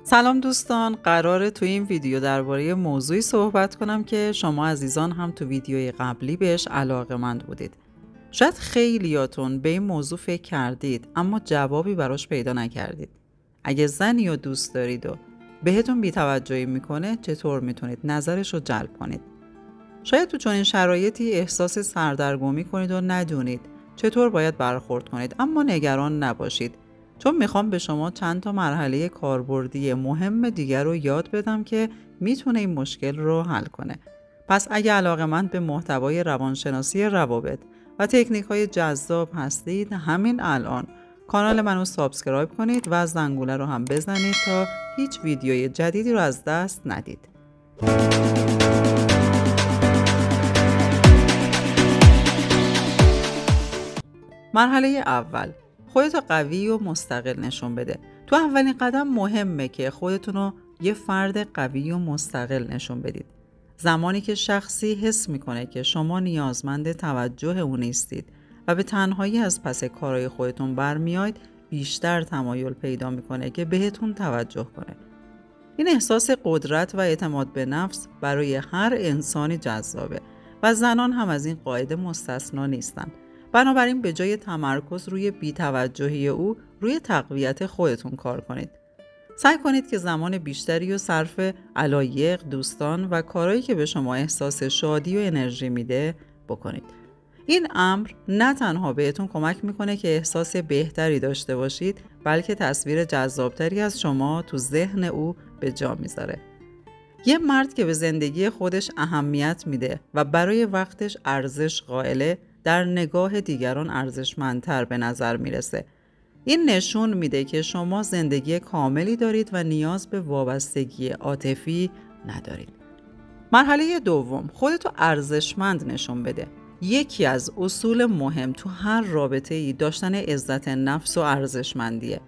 سلام دوستان، قراره تو این ویدیو درباره موضوعی صحبت کنم که شما عزیزان هم تو ویدیوی قبلی بهش علاقه‌مند بودید. شاید خیلیاتون به این موضوع فکر کردید اما جوابی براش پیدا نکردید. اگه زنی رو دوست دارید و بهتون بی‌توجهی میکنه، چطور میتونید نظرش رو جلب کنید؟ شاید تو چنین شرایطی احساس سردرگمی کنید و ندونید چطور باید برخورد کنید، اما نگران نباشید. چون میخوام به شما چند تا مرحله کاربردی مهم دیگر رو یاد بدم که میتونه این مشکل رو حل کنه. پس اگه علاقه‌مند به محتوای روانشناسی روابط و تکنیک‌های جذاب هستید، همین الان کانال منو سابسکرایب کنید و زنگوله رو هم بزنید تا هیچ ویدیوی جدیدی رو از دست ندید. مرحله اول، خودتو قوی و مستقل نشون بده. تو اولین قدم مهمه که خودتون رو یه فرد قوی و مستقل نشون بدید. زمانی که شخصی حس میکنه که شما نیازمند توجه اون نیستید و به تنهایی از پس کارهای خودتون برمیاید، بیشتر تمایل پیدا میکنه که بهتون توجه کنه. این احساس قدرت و اعتماد به نفس برای هر انسانی جذابه و زنان هم از این قاعده مستثنا نیستن. بنابراین به جای تمرکز روی بی‌توجهی او، روی تقویت خودتون کار کنید. سعی کنید که زمان بیشتری رو صرف علایق، دوستان و کارهایی که به شما احساس شادی و انرژی میده بکنید. این امر نه تنها بهتون کمک میکنه که احساس بهتری داشته باشید، بلکه تصویر جذابتری از شما تو ذهن او به جا میذاره. یه مرد که به زندگی خودش اهمیت میده و برای وقتش ارزش قائله، در نگاه دیگران ارزشمندتر به نظر میرسه. این نشون میده که شما زندگی کاملی دارید و نیاز به وابستگی عاطفی ندارید. مرحله دوم، خودتو ارزشمند نشون بده. یکی از اصول مهم تو هر رابطه‌ای داشتن عزت نفس و ارزشمندیه.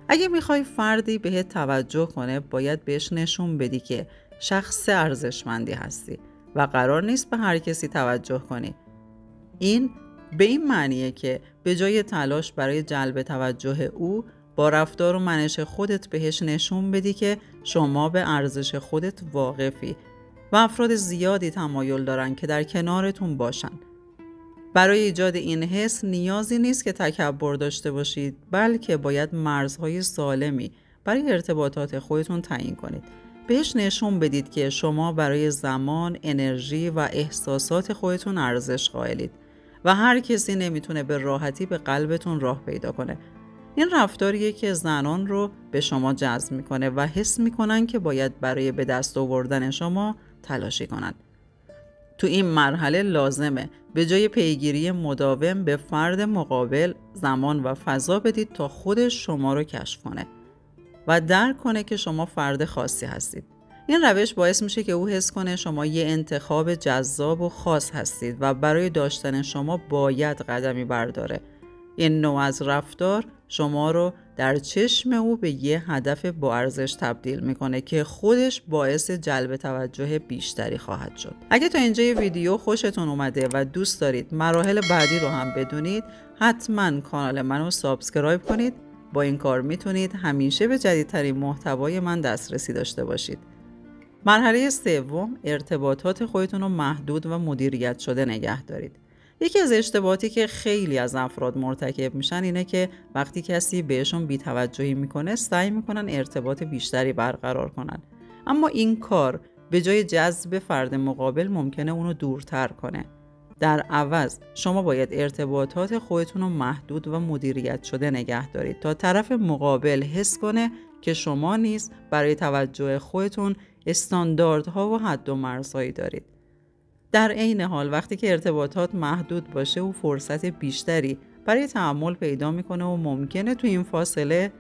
اگه میخوای فردی بهت توجه کنه، باید بهش نشون بدی که شخص ارزشمندی هستی و قرار نیست به هر کسی توجه کنی. این به این معنیه که به جای تلاش برای جلب توجه او، با رفتار و منش خودت بهش نشون بدی که شما به ارزش خودت واقفی و افراد زیادی تمایل دارن که در کنارتون باشن. برای ایجاد این حس نیازی نیست که تکبر داشته باشید، بلکه باید مرزهای سالمی برای ارتباطات خودتون تعیین کنید. بهش نشون بدید که شما برای زمان، انرژی و احساسات خودتون ارزش قائلید و هر کسی نمیتونه به راحتی به قلبتون راه پیدا کنه. این رفتاریه که زنان رو به شما جذب میکنه و حس میکنن که باید برای به دست آوردن شما تلاشی کنند. تو این مرحله لازمه به جای پیگیری مداوم به فرد مقابل زمان و فضا بدید تا خودش شما رو کشف کنه و درک کنه که شما فرد خاصی هستید. این روش باعث میشه که او حس کنه شما یه انتخاب جذاب و خاص هستید و برای داشتن شما باید قدمی برداره. این نوع از رفتار شما رو در چشم او به یه هدف با ارزش تبدیل میکنه که خودش باعث جلب توجه بیشتری خواهد شد. اگه تا اینجای ویدیو خوشتون اومده و دوست دارید مراحل بعدی رو هم بدونید، حتما کانال منو سابسکرایب کنید. با این کار میتونید همیشه به جدیدترین محتوای من دسترسی داشته باشید. مرحله سوم، ارتباطات خودتون رو محدود و مدیریت شده نگه دارید. یکی از اشتباهاتی که خیلی از افراد مرتکب میشن اینه که وقتی کسی بهشون بی‌توجهی میکنه، سعی میکنن ارتباط بیشتری برقرار کنن. اما این کار به جای جذب فرد مقابل ممکنه اونو دورتر کنه. در عوض شما باید ارتباطات خودتون رو محدود و مدیریت شده نگه دارید تا طرف مقابل حس کنه که شما نیز برای توجه خودتون استانداردها و حد و مرزهایی دارید. در عین حال وقتی که ارتباطات محدود باشه، او فرصت بیشتری برای تأمل پیدا میکنه و ممکنه تو این فاصله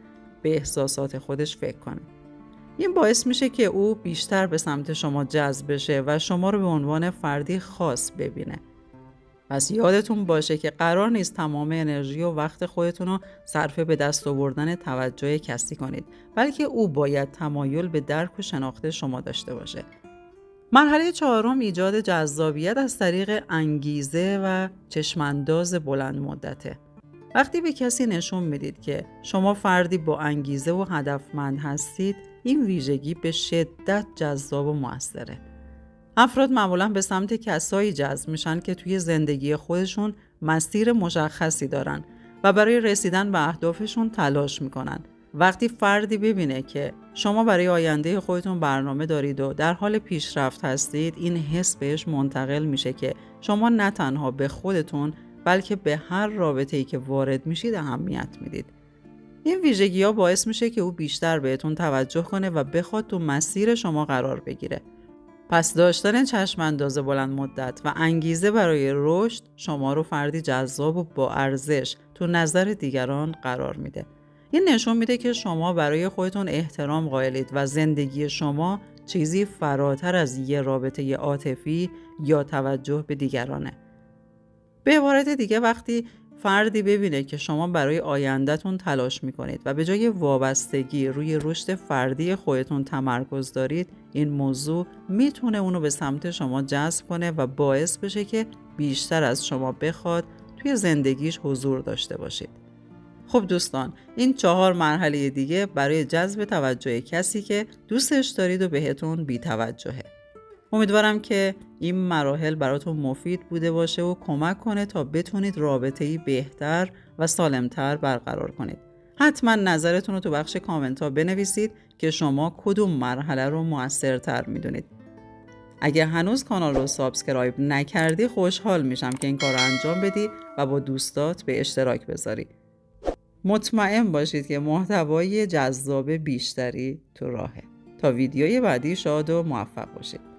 به احساسات خودش فکر کنه. این باعث میشه که او بیشتر به سمت شما جذب بشه و شما رو به عنوان فردی خاص ببینه. پس یادتون باشه که قرار نیست تمام انرژی و وقت خودتون رو صرف به دست آوردن توجه کسی کنید، بلکه او باید تمایل به درک و شناخت شما داشته باشه. مرحله چهارم، ایجاد جذابیت از طریق انگیزه و چشمانداز بلند مدته. وقتی به کسی نشون میدید که شما فردی با انگیزه و هدفمند هستید، این ویژگی به شدت جذاب و موثره. افراد معمولاً به سمت کسایی جذب میشن که توی زندگی خودشون مسیر مشخصی دارن و برای رسیدن به اهدافشون تلاش میکنن. وقتی فردی ببینه که شما برای آینده خودتون برنامه دارید و در حال پیشرفت هستید، این حس بهش منتقل میشه که شما نه تنها به خودتون بلکه به هر رابطه‌ای که وارد میشید اهمیت میدید. این ویژگی‌ها باعث میشه که او بیشتر بهتون توجه کنه و بخواد تو مسیر شما قرار بگیره. پس داشتن چشم‌انداز بلند مدت و انگیزه برای رشد شما رو فردی جذاب و با ارزش تو نظر دیگران قرار میده. این نشون میده که شما برای خودتون احترام قائلید و زندگی شما چیزی فراتر از یه رابطه عاطفی یا توجه به دیگرانه. به عبارت دیگه، وقتی فردی ببینه که شما برای آینده‌تون تلاش میکنید و به جای وابستگی روی رشد فردی خودتون تمرکز دارید، این موضوع میتونه اونو به سمت شما جذب کنه و باعث بشه که بیشتر از شما بخواد توی زندگیش حضور داشته باشید. خب دوستان، این 4 مرحله دیگه برای جذب توجه کسی که دوستش دارید و بهتون بی‌توجهه. امیدوارم که این مراحل براتون مفید بوده باشه و کمک کنه تا بتونید رابطه‌ای بهتر و سالمتر برقرار کنید. حتما نظرتون رو تو بخش کامنت ها بنویسید که شما کدوم مرحله رو موثرتر میدونید. اگه هنوز کانال رو سابسکرایب نکردی، خوشحال میشم که این کار رو انجام بدی و با دوستات به اشتراک بذاری. مطمئن باشید که محتوای جذاب بیشتری تو راهه. تا ویدیوی بعدی شاد و موفق باشید.